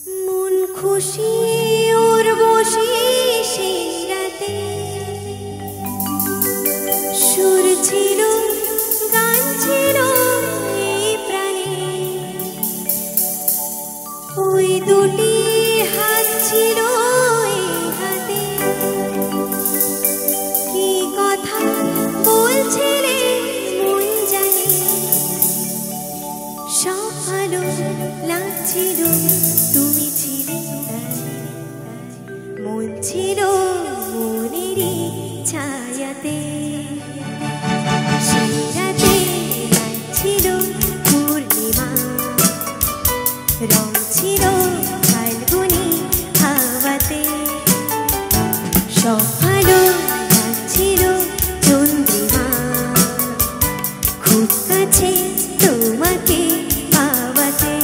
মন খুশি ওর বসি সেই রাতে, সুর ছিল গান ছিল এই প্রাণে, ওই দুটি হাত ছিল এই হাতে, কি কথা বলছিলে মন জানে, সব ভালো লাগছিল তুমি ছিলে, মন ছিল মনেরই ছায়াতে, সেই রাতে ছিল পূর্ণিমা, রং ছিল ফাল্গুনি হাওয়াতে, সব ভালো লাগছিল চন্দ্রিমা, খুব কাছে তোমাকে পাওয়াতে।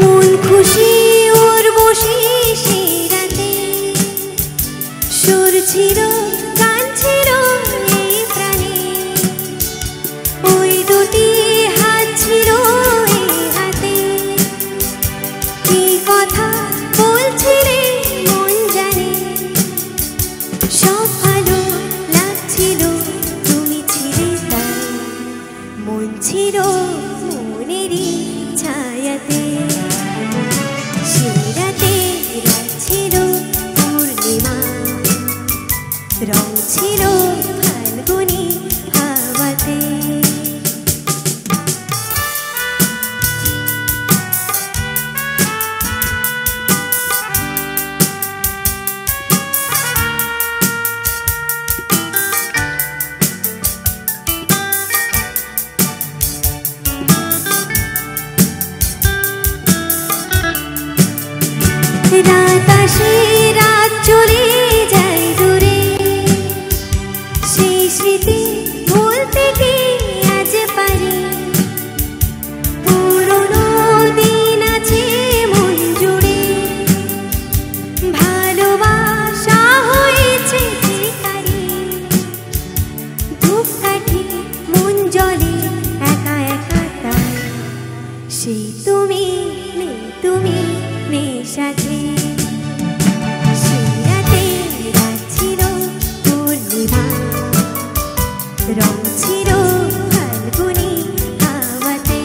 মন খুশি ওর বসি সেই রাতে, সুর ছিল গান ছিল এই প্রাণে, ওই দুটি হাত ছিল এই হাতে, কি কথা বলছিলে মন জানে, সব ভালো লাগছিল তুমি ছিলে তাই, মন ছিল মনেরই ছায়াতে, সেই রাতে ছিল পূর্ণিমা, রং ছিল ফাল্গুনি হাওয়াতে। রাত আসে রাত চলে যায় দূরে, সেই স্মৃতি ভুলতে কি আজ পারি, পুরনো দিন আছে মন জুড়ে, ভালোবাসা হয়েছে শিকারি, ধূপকাঠি মন জলে একা একা তাই, সেই তুমি নেই সাথে, সেই রাতে ছিল পূর্ণিমা, রং ছিল ফাল্গুনি হাওয়াতে,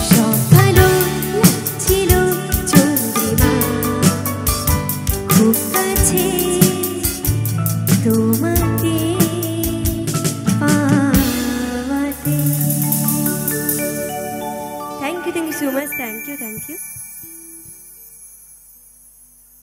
সব ভালো লাগছিল চন্দ্রিমা, খুব কাছে তোমাকে পাওয়াতে। Thank you so much. Thank you.